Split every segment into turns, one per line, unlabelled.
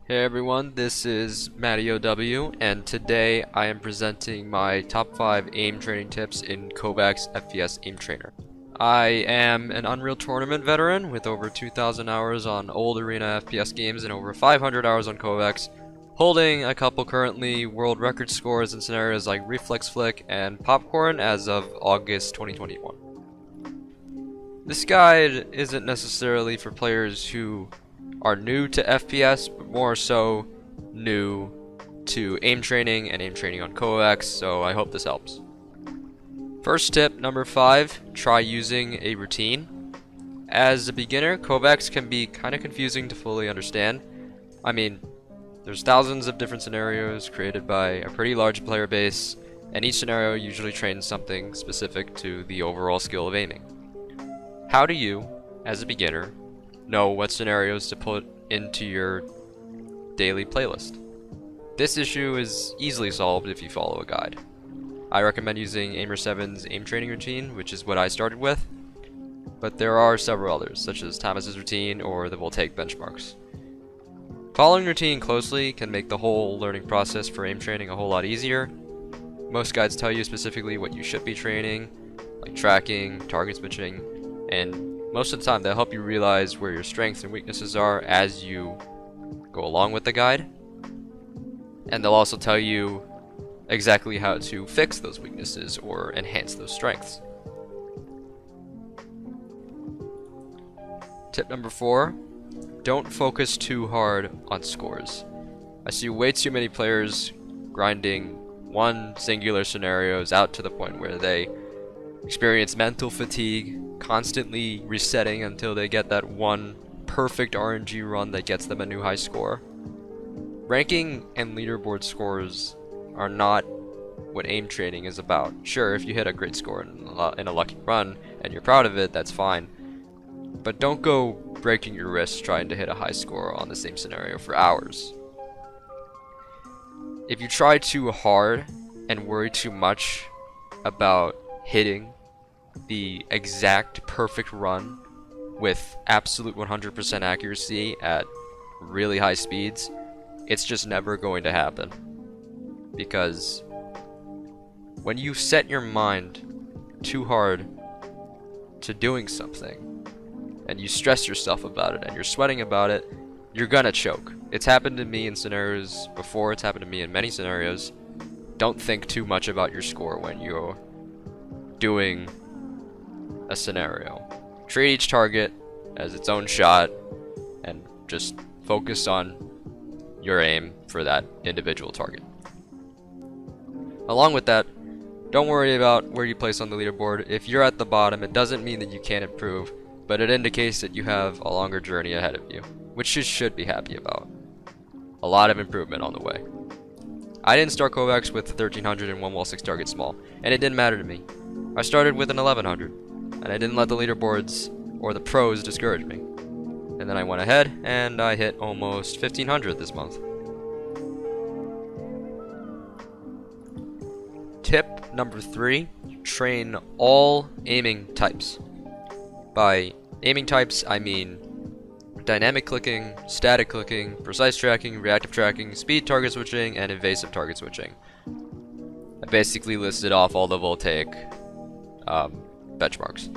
Hey everyone, this is MattyOW, and today I am presenting my top 5 aim training tips in KovaaKs FPS Aim Trainer. I am an Unreal Tournament veteran with over 2,000 hours on old arena FPS games and over 500 hours on KovaaKs, holding a couple currently world record scores in scenarios like Reflex Flick and Popcorn as of August 2021. This guide isn't necessarily for players who are new to FPS, but more so new to aim training and aim training on KovaaKs, so I hope this helps. First tip, number 5, try using a routine. As a beginner, KovaaKs can be kind of confusing to fully understand. I mean, there's thousands of different scenarios created by a pretty large player base, and each scenario usually trains something specific to the overall skill of aiming. How do you, as a beginner, know what scenarios to put into your daily playlist? This issue is easily solved if you follow a guide. I recommend using Aimer7's aim training routine, which is what I started with, but there are several others, such as Thomas's routine or the Voltaic benchmarks. Following routine closely can make the whole learning process for aim training a whole lot easier. Most guides tell you specifically what you should be training, like tracking, target switching, and most of the time they'll help you realize where your strengths and weaknesses are as you go along with the guide. And they'll also tell you exactly how to fix those weaknesses or enhance those strengths. Tip number 4, don't focus too hard on scores. I see way too many players grinding one singular scenarios out to the point where they experience mental fatigue, constantly resetting until they get that one perfect RNG run that gets them a new high score. Ranking and leaderboard scores are not what aim training is about. Sure, if you hit a great score in a lucky run and you're proud of it, that's fine. But don't go breaking your wrist trying to hit a high score on the same scenario for hours. If you try too hard and worry too much about hitting the exact perfect run with absolute 100% accuracy at really high speeds, it's just never going to happen. Because when you set your mind too hard to doing something and you stress yourself about it and you're sweating about it, you're gonna choke. It's happened to me in scenarios before, it's happened to me in many scenarios. Don't think too much about your score when you're doing a scenario. Treat each target as its own shot and just focus on your aim for that individual target. Along with that, don't worry about where you place on the leaderboard. If you're at the bottom, it doesn't mean that you can't improve, but it indicates that you have a longer journey ahead of you, which you should be happy about. A lot of improvement on the way. I didn't start KovaaKs with 1300 and 1 wall 6 target small, and it didn't matter to me. I started with an 1100, and I didn't let the leaderboards or the pros discourage me. And then I went ahead and I hit almost 1500 this month. Tip number 3, train all aiming types. By aiming types, I mean dynamic clicking, static clicking, precise tracking, reactive tracking, speed target switching, and evasive target switching. I basically listed off all the Voltaic benchmarks.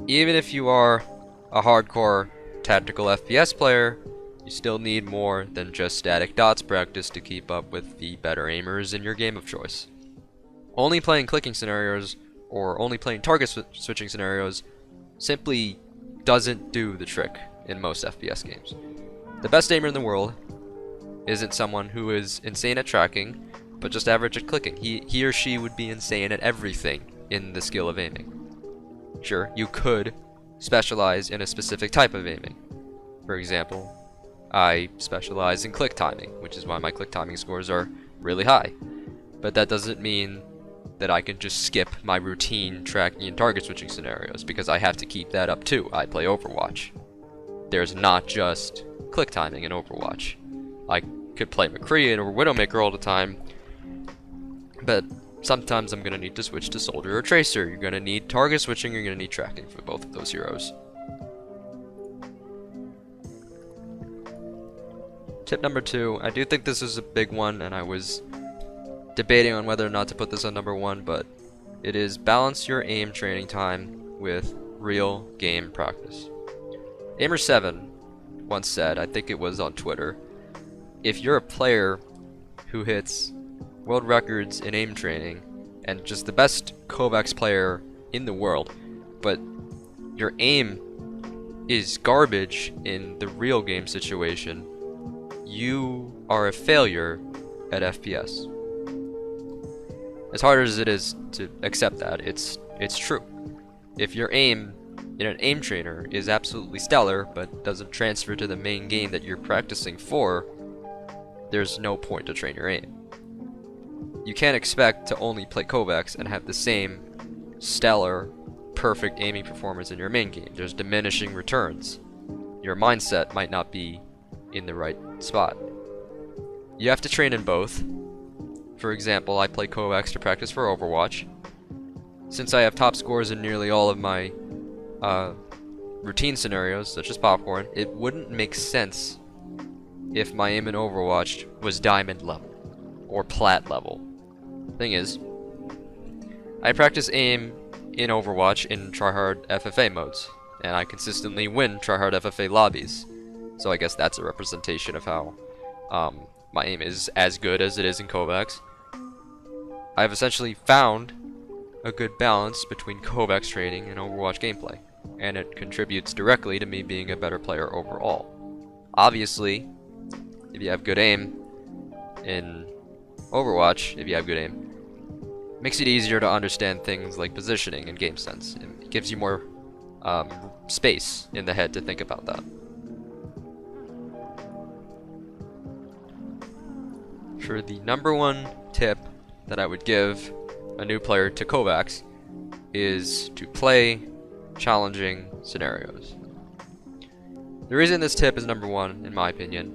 Even if you are a hardcore tactical FPS player, you still need more than just static dots practice to keep up with the better aimers in your game of choice. Only playing clicking scenarios or only playing target switching scenarios simply doesn't do the trick in most FPS games. The best aimer in the world isn't someone who is insane at tracking, but just average at clicking. He or she would be insane at everything in the skill of aiming. Sure, you could specialize in a specific type of aiming. For example, I specialize in click timing, which is why my click timing scores are really high. But that doesn't mean that I can just skip my routine tracking and target switching scenarios, because I have to keep that up too. I play Overwatch. There's not just click timing in Overwatch. I could play McCree or Widowmaker all the time, but sometimes I'm going to need to switch to Soldier or Tracer. You're going to need target switching, you're going to need tracking for both of those heroes. Tip number 2, I do think this is a big one, and I was debating on whether or not to put this on number 1, but it is balance your aim training time with real game practice. Aimer7 once said, I think it was on Twitter, if you're a player who hits world records in aim training and just the best KovaaKs player in the world, but your aim is garbage in the real game situation, you are a failure at FPS. As hard as it is to accept that, it's true. If your aim in an aim trainer is absolutely stellar but doesn't transfer to the main game that you're practicing for, there's no point to train your aim. You can't expect to only play KovaaKs and have the same stellar, perfect aiming performance in your main game. There's diminishing returns. Your mindset might not be in the right spot. You have to train in both. For example, I play KovaaKs to practice for Overwatch. Since I have top scores in nearly all of my routine scenarios, such as popcorn, it wouldn't make sense if my aim in Overwatch was diamond level or plat level. Thing is, I practice aim in Overwatch in tryhard FFA modes, and I consistently win tryhard FFA lobbies. So I guess that's a representation of how my aim is as good as it is in KovaaKs. I've essentially found a good balance between KovaaKs training and Overwatch gameplay, and it contributes directly to me being a better player overall. Obviously, if you have good aim in Overwatch, it makes it easier to understand things like positioning and game sense. It gives you more space in the head to think about that. For the number 1 tip that I would give a new player to KovaaKs is to play challenging scenarios. The reason this tip is number 1, in my opinion,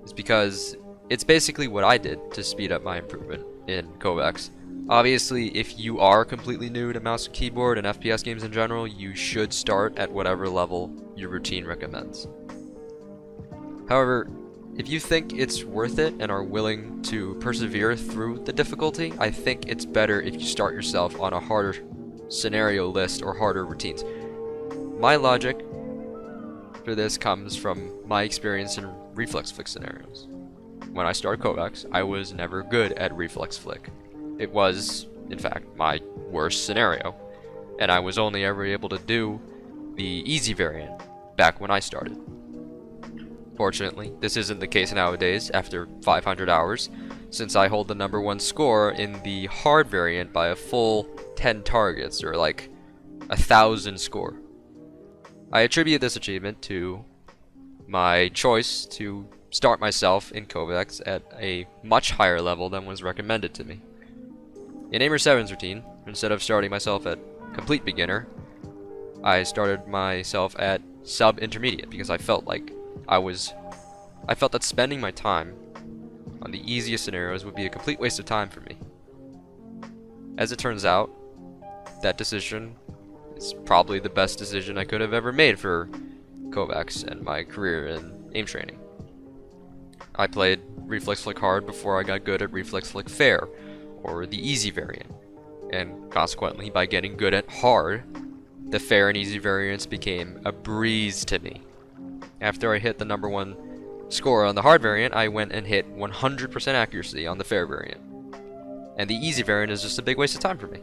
is because it's basically what I did to speed up my improvement in KovaaKs. Obviously, if you are completely new to mouse and keyboard and FPS games in general, you should start at whatever level your routine recommends. However, if you think it's worth it and are willing to persevere through the difficulty, I think it's better if you start yourself on a harder scenario list or harder routines. My logic for this comes from my experience in reflex flick scenarios. When I started KovaaKs, I was never good at reflex flick. It was, in fact, my worst scenario, and I was only ever able to do the easy variant back when I started. Fortunately, this isn't the case nowadays after 500 hours, since I hold the number 1 score in the hard variant by a full 10 targets, or like 1,000 score. I attribute this achievement to my choice to start myself in KovaaKs at a much higher level than was recommended to me. In Aimer7's routine, instead of starting myself at complete beginner, I started myself at sub-intermediate because I felt that spending my time on the easiest scenarios would be a complete waste of time for me. As it turns out, that decision is probably the best decision I could have ever made for KovaaKs and my career in aim training. I played Reflex Flick hard before I got good at Reflex Flick fair, or the easy variant, and consequently by getting good at hard, the fair and easy variants became a breeze to me. After I hit the number 1 score on the hard variant, I went and hit 100% accuracy on the fair variant. And the easy variant is just a big waste of time for me.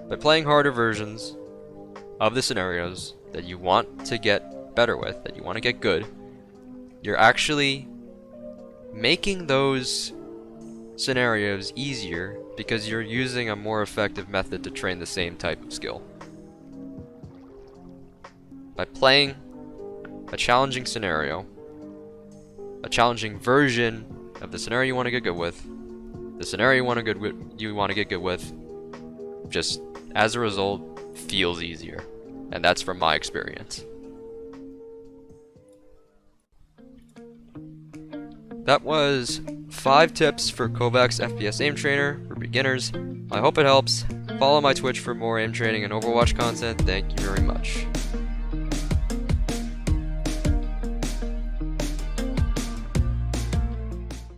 By playing harder versions of the scenarios that you want to get better with, that you want to get good, you're actually making those scenarios easier because you're using a more effective method to train the same type of skill. By playing a challenging scenario, a challenging version of the scenario you want to get good with, the scenario you want to get good with, just as a result feels easier, and that's from my experience. That was 5 tips for KovaaKs FPS Aim Trainer for beginners. I hope it helps. Follow my Twitch for more aim training and Overwatch content. Thank you very much.